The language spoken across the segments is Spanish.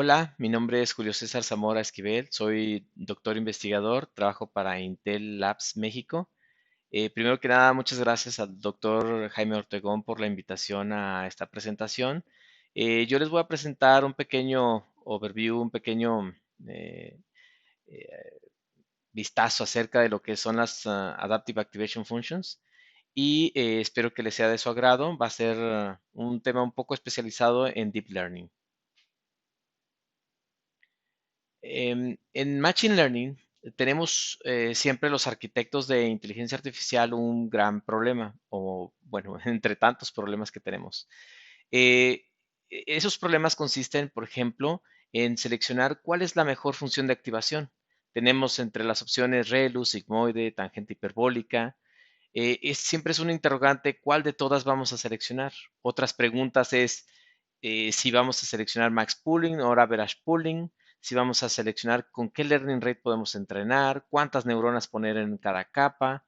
Hola, mi nombre es Julio César Zamora Esquivel, soy doctor investigador, trabajo para Intel Labs México. Primero que nada, muchas gracias al doctor Jaime Ortegón por la invitación a esta presentación. Yo les voy a presentar un pequeño overview, un pequeño eh, eh, vistazo acerca de lo que son las Adaptive Activation Functions y espero que les sea de su agrado. Va a ser un tema un poco especializado en Deep Learning. En Machine Learning tenemos siempre los arquitectos de inteligencia artificial un gran problema, o bueno, entre tantos problemas que tenemos. Eh, Esos problemas consisten, por ejemplo, en seleccionar cuál es la mejor función de activación. Tenemos entre las opciones ReLU, sigmoide, tangente hiperbólica. Siempre es un interrogante cuál de todas vamos a seleccionar. Otras preguntas es si vamos a seleccionar max pooling o average pooling, si vamos a seleccionar con qué learning rate podemos entrenar, cuántas neuronas poner en cada capa,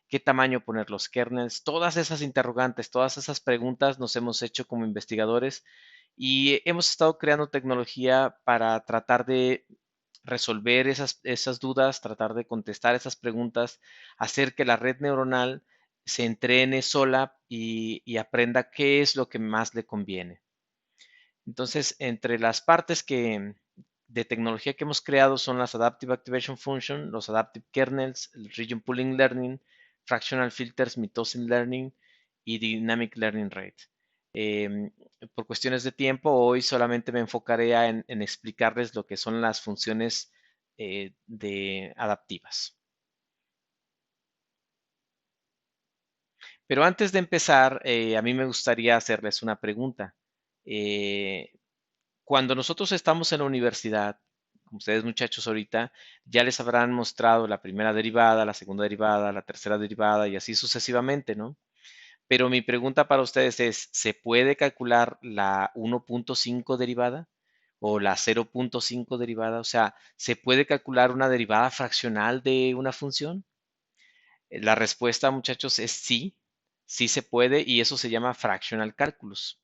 qué tamaño poner los kernels. Todas esas interrogantes, todas esas preguntas nos hemos hecho como investigadores y hemos estado creando tecnología para tratar de resolver esas dudas, tratar de contestar esas preguntas, hacer que la red neuronal se entrene sola y aprenda qué es lo que más le conviene. Entonces, entre las partes de tecnología que hemos creado son las Adaptive Activation Function, los Adaptive Kernels, el Region Pooling Learning, Fractional Filters, Mitosin Learning y Dynamic Learning Rate. Eh, por cuestiones de tiempo, hoy solamente me enfocaré en explicarles lo que son las funciones de adaptivas. Pero antes de empezar, a mí me gustaría hacerles una pregunta. Eh, Cuando nosotros estamos en la universidad, como ustedes muchachos ahorita, ya les habrán mostrado la primera derivada, la segunda derivada, la tercera derivada y así sucesivamente, ¿no? Pero mi pregunta para ustedes es, ¿se puede calcular la 1.5 derivada o la 0.5 derivada? O sea, ¿se puede calcular una derivada fraccional de una función? La respuesta, muchachos, es sí, sí se puede y eso se llama fractional calculus.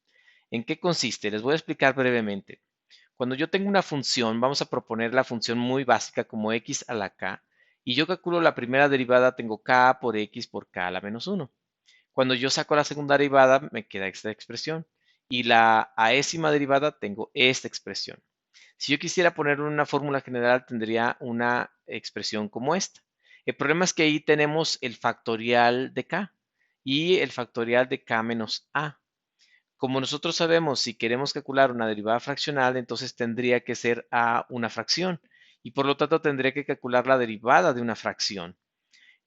¿En qué consiste? Les voy a explicar brevemente. Cuando yo tengo una función, vamos a proponer la función muy básica como x a la k, y yo calculo la primera derivada, tengo k por x por k a la menos 1. Cuando yo saco la segunda derivada, me queda esta expresión, y la aésima derivada tengo esta expresión. Si yo quisiera poner una fórmula general, tendría una expresión como esta. El problema es que ahí tenemos el factorial de k y el factorial de k menos a. Como nosotros sabemos, si queremos calcular una derivada fraccional, entonces tendría que ser a una fracción y por lo tanto tendría que calcular la derivada de una fracción.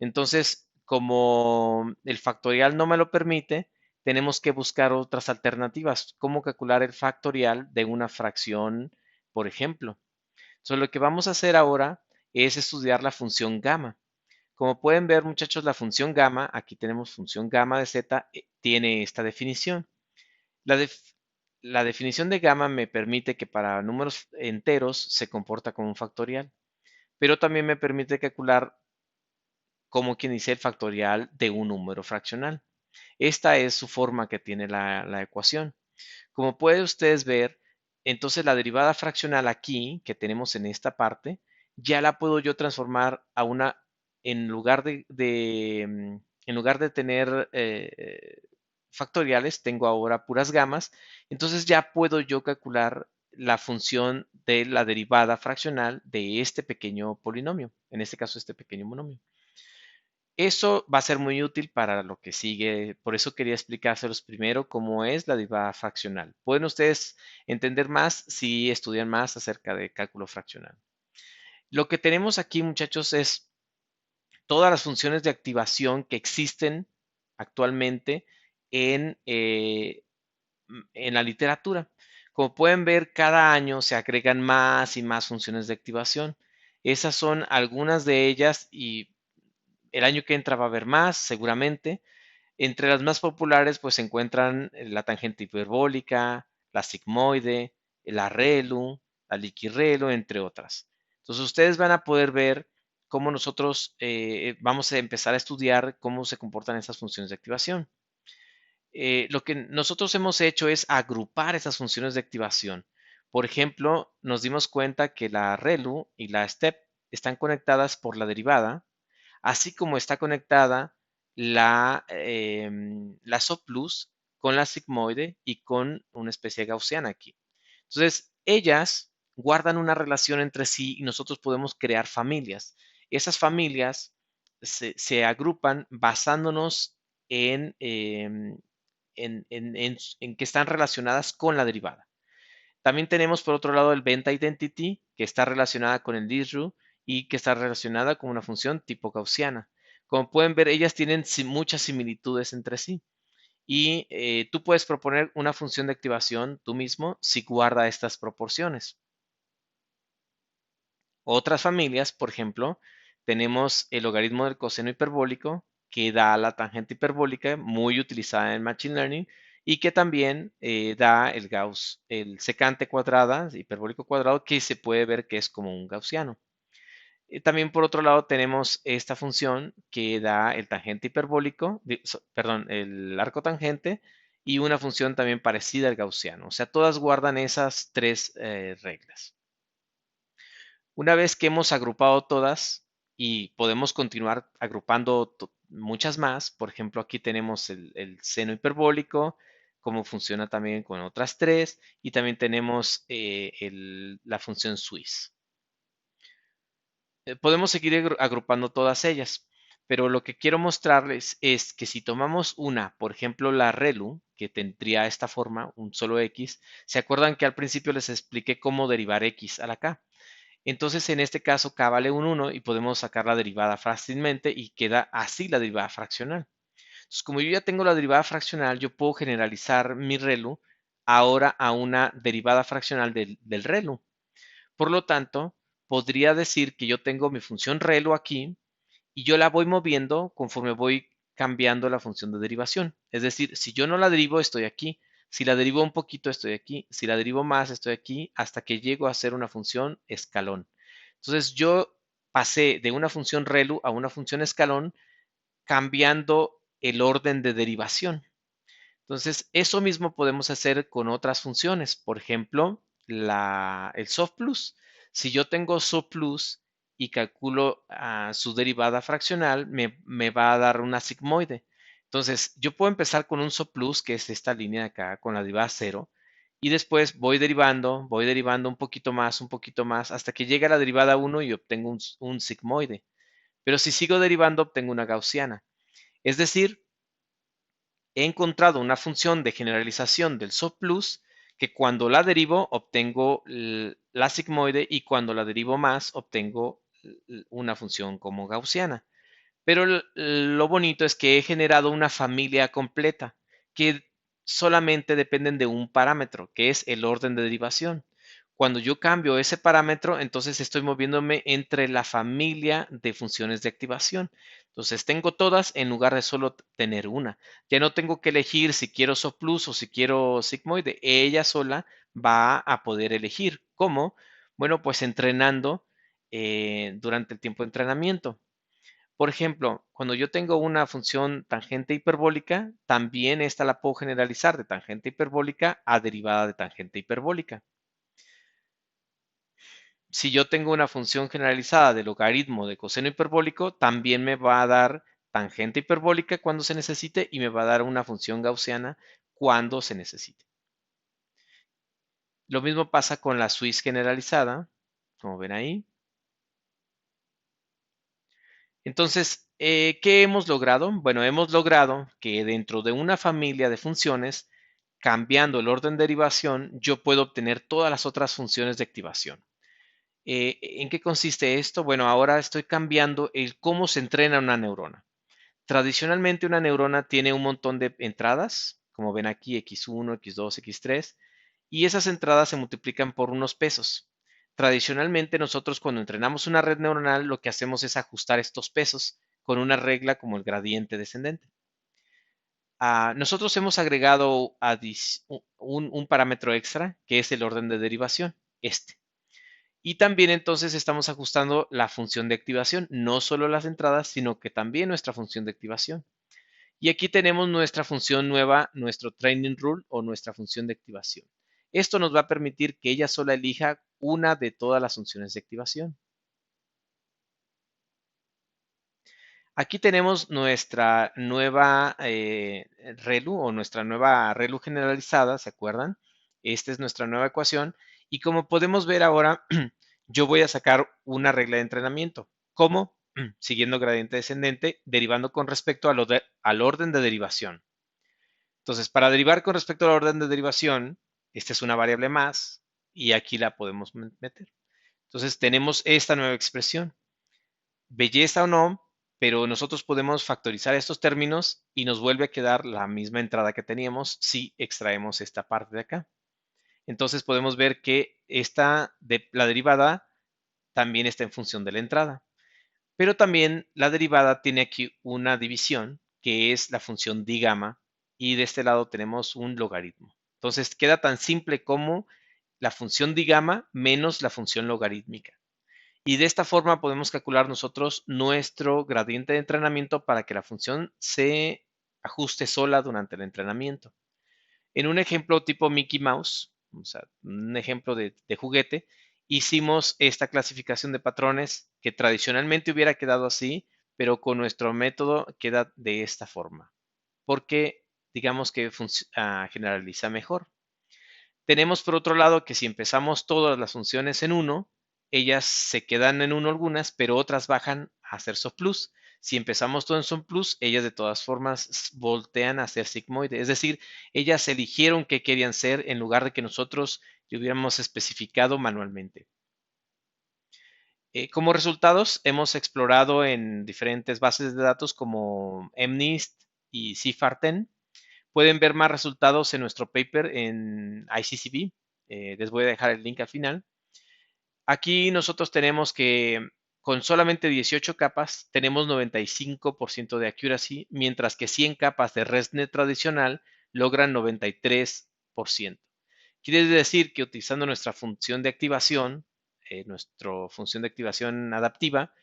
Entonces, como el factorial no me lo permite, tenemos que buscar otras alternativas. ¿Cómo calcular el factorial de una fracción, por ejemplo? Entonces, lo que vamos a hacer ahora es estudiar la función gamma. Como pueden ver, muchachos, la función gamma, aquí tenemos función gamma de z, tiene esta definición. La, def- la definición de gamma me permite que para números enteros se comporta como un factorial, pero también me permite calcular como quien dice el factorial de un número fraccional. Esta es su forma que tiene la ecuación. Como pueden ustedes ver, entonces la derivada fraccional aquí que tenemos en esta parte, ya la puedo yo transformar a una, en lugar de tener factoriales, tengo ahora puras gamas, entonces ya puedo yo calcular la función de la derivada fraccional de este pequeño polinomio, en este caso este pequeño monomio. Eso va a ser muy útil para lo que sigue, por eso quería explicárselos primero cómo es la derivada fraccional. Pueden ustedes entender más si estudian más acerca de cálculo fraccional. Lo que tenemos aquí, muchachos, es todas las funciones de activación que existen actualmente en, eh, en la literatura. Como pueden ver, cada año se agregan más y más funciones de activación. Esas son algunas de ellas y el año que entra va a haber más, seguramente. Entre las más populares, pues se encuentran la tangente hiperbólica, la sigmoide, la ReLU, la liquirrelo, entre otras. Entonces, ustedes van a poder ver cómo nosotros vamos a empezar a estudiar cómo se comportan esas funciones de activación. Lo que nosotros hemos hecho es agrupar esas funciones de activación. Por ejemplo, nos dimos cuenta que la ReLU y la STEP están conectadas por la derivada, así como está conectada la SOPLUS con la sigmoide y con una especie gaussiana aquí. Entonces, ellas guardan una relación entre sí y nosotros podemos crear familias. Esas familias se agrupan basándonos en que están relacionadas con la derivada. También tenemos por otro lado el Benta Identity, que está relacionada con el Disru y que está relacionada con una función tipo gaussiana. Como pueden ver, ellas tienen muchas similitudes entre sí. Y tú puedes proponer una función de activación tú mismo si guarda estas proporciones. Otras familias, por ejemplo, tenemos el logaritmo del coseno hiperbólico, que da la tangente hiperbólica, muy utilizada en Machine Learning, y que también da el Gauss, el secante cuadrada, hiperbólico cuadrado, que se puede ver que es como un gaussiano. También por otro lado tenemos esta función que da el tangente hiperbólico, perdón, el arco tangente, y una función también parecida al gaussiano. O sea, todas guardan esas tres reglas. Una vez que hemos agrupado todas y podemos continuar agrupando muchas más, por ejemplo, aquí tenemos el seno hiperbólico, cómo funciona también con otras tres, y también tenemos la función Swiss. Podemos seguir agrupando todas ellas, pero lo que quiero mostrarles es que si tomamos una, por ejemplo, la ReLU, que tendría esta forma, un solo X, ¿se acuerdan que al principio les expliqué cómo derivar X a la K? Entonces, en este caso, K vale un 1 y podemos sacar la derivada fácilmente y queda así la derivada fraccional. Entonces, como yo ya tengo la derivada fraccional, yo puedo generalizar mi ReLU ahora a una derivada fraccional del ReLU. Por lo tanto, podría decir que yo tengo mi función ReLU aquí y yo la voy moviendo conforme voy cambiando la función de derivación. Es decir, si yo no la derivo, estoy aquí. Si la derivo un poquito, estoy aquí. Si la derivo más, estoy aquí, hasta que llego a ser una función escalón. Entonces, yo pasé de una función ReLU a una función escalón cambiando el orden de derivación. Entonces, eso mismo podemos hacer con otras funciones. Por ejemplo, el SOFTplus. Si yo tengo SOFTplus y calculo su derivada fraccional, me va a dar una sigmoide. Entonces, yo puedo empezar con un SOFTplus, que es esta línea de acá, con la derivada cero, y después voy derivando un poquito más, hasta que llegue a la derivada 1 y obtengo un sigmoide. Pero si sigo derivando, obtengo una gaussiana. Es decir, he encontrado una función de generalización del SOFTplus que cuando la derivo obtengo la sigmoide y cuando la derivo más obtengo una función como gaussiana. Pero lo bonito es que he generado una familia completa que solamente dependen de un parámetro, que es el orden de derivación. Cuando yo cambio ese parámetro, entonces estoy moviéndome entre la familia de funciones de activación. Entonces tengo todas en lugar de solo tener una. Ya no tengo que elegir si quiero SOPLUS o si quiero sigmoide. Ella sola va a poder elegir. ¿Cómo? Bueno, pues entrenando durante el tiempo de entrenamiento. Por ejemplo, cuando yo tengo una función tangente hiperbólica, también esta la puedo generalizar de tangente hiperbólica a derivada de tangente hiperbólica. Si yo tengo una función generalizada de logaritmo de coseno hiperbólico, también me va a dar tangente hiperbólica cuando se necesite y me va a dar una función gaussiana cuando se necesite. Lo mismo pasa con la Swiss generalizada, como ven ahí. Entonces, ¿qué hemos logrado? Bueno, hemos logrado que dentro de una familia de funciones, cambiando el orden de derivación, yo puedo obtener todas las otras funciones de activación. ¿En qué consiste esto? Bueno, ahora estoy cambiando el cómo se entrena una neurona. Tradicionalmente una neurona tiene un montón de entradas, como ven aquí, X1, X2, X3, y esas entradas se multiplican por unos pesos. Tradicionalmente nosotros cuando entrenamos una red neuronal lo que hacemos es ajustar estos pesos con una regla como el gradiente descendente. Nosotros hemos agregado un parámetro extra que es el orden de derivación, este. Y también entonces estamos ajustando la función de activación, no solo las entradas, sino que también nuestra función de activación. Y aquí tenemos nuestra función nueva, nuestro training rule o nuestra función de activación. Esto nos va a permitir que ella sola elija una de todas las funciones de activación. Aquí tenemos nuestra nueva ReLU o nuestra nueva ReLU generalizada, ¿se acuerdan? Esta es nuestra nueva ecuación y como podemos ver ahora, yo voy a sacar una regla de entrenamiento. ¿Cómo? Siguiendo gradiente descendente, derivando con respecto al orden de derivación. Entonces, para derivar con respecto al orden de derivación, esta es una variable más y aquí la podemos meter. Entonces, tenemos esta nueva expresión. Belleza o no, pero nosotros podemos factorizar estos términos y nos vuelve a quedar la misma entrada que teníamos si extraemos esta parte de acá. Entonces podemos ver que la derivada también está en función de la entrada. Pero también la derivada tiene aquí una división que es la función di gamma y de este lado tenemos un logaritmo. Entonces queda tan simple como la función di gamma menos la función logarítmica. Y de esta forma podemos calcular nosotros nuestro gradiente de entrenamiento para que la función se ajuste sola durante el entrenamiento. En un ejemplo tipo Mickey Mouse, o sea, un ejemplo de juguete, hicimos esta clasificación de patrones que tradicionalmente hubiera quedado así, pero con nuestro método queda de esta forma, porque digamos que generaliza mejor. Tenemos por otro lado que si empezamos todas las funciones en uno, ellas se quedan en uno algunas, pero otras bajan a ser plus. Si empezamos todo en plus, ellas de todas formas voltean a ser sigmoide. Es decir, ellas eligieron qué querían ser en lugar de que nosotros lo hubiéramos especificado manualmente. Como resultados, hemos explorado en diferentes bases de datos como MNIST y CIFAR-10. Pueden ver más resultados en nuestro paper en ICCB. Les voy a dejar el link al final. Aquí nosotros tenemos que con solamente 18 capas tenemos 95% de accuracy, mientras que 100 capas de ResNet tradicional logran 93%. Quiere decir que utilizando nuestra función de activación, nuestra función de activación adaptiva,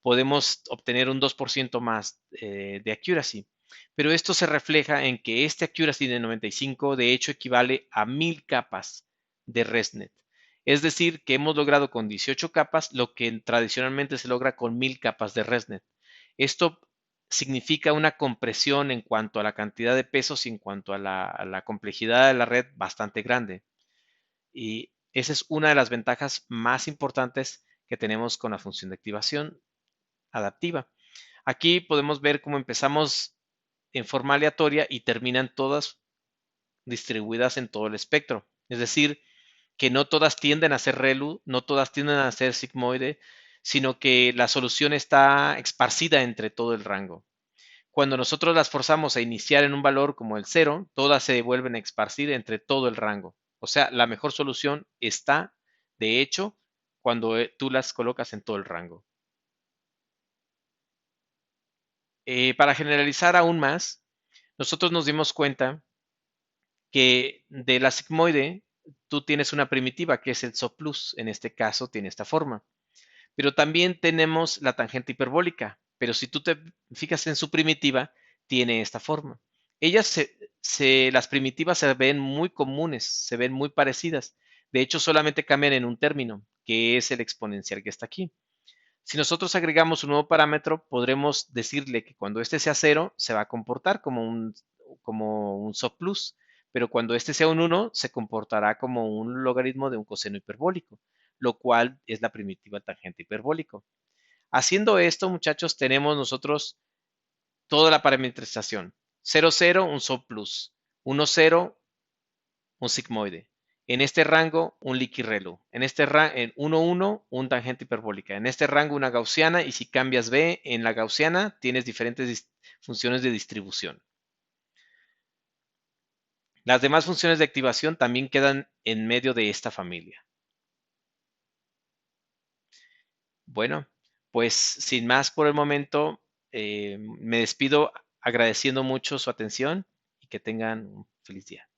podemos obtener un 2% más de accuracy. Pero esto se refleja en que este accuracy de 95 de hecho equivale a 1000 capas de ResNet. Es decir, que hemos logrado con 18 capas lo que tradicionalmente se logra con 1000 capas de ResNet. Esto significa una compresión en cuanto a la cantidad de pesos y en cuanto a la complejidad de la red bastante grande. Y esa es una de las ventajas más importantes que tenemos con la función de activación adaptiva. Aquí podemos ver cómo empezamos en forma aleatoria y terminan todas distribuidas en todo el espectro. Es decir, que no todas tienden a ser ReLU, no todas tienden a ser sigmoide, sino que la solución está esparcida entre todo el rango. Cuando nosotros las forzamos a iniciar en un valor como el 0, todas se vuelven a esparcir entre todo el rango. O sea, la mejor solución está, de hecho, cuando tú las colocas en todo el rango. Para generalizar aún más, nosotros nos dimos cuenta que de la sigmoide tú tienes una primitiva que es el SOplus, en este caso tiene esta forma. Pero también tenemos la tangente hiperbólica, pero si tú te fijas en su primitiva, tiene esta forma. Las primitivas se ven muy comunes, se ven muy parecidas. De hecho, solamente cambian en un término, que es el exponencial que está aquí. Si nosotros agregamos un nuevo parámetro, podremos decirle que cuando este sea 0, se va a comportar como un SOplus, pero cuando este sea un 1, se comportará como un logaritmo de un coseno hiperbólico, lo cual es la primitiva tangente hiperbólico. Haciendo esto, muchachos, tenemos nosotros toda la parametrización. 0, 0, un SOplus. 1, 0, un sigmoide. En este rango, un liquirrelo. En 1, 1, un tangente hiperbólica. En este rango, una gaussiana. Y si cambias B en la gaussiana, tienes diferentes funciones de distribución. Las demás funciones de activación también quedan en medio de esta familia. Bueno, pues sin más por el momento, me despido agradeciendo mucho su atención y que tengan un feliz día.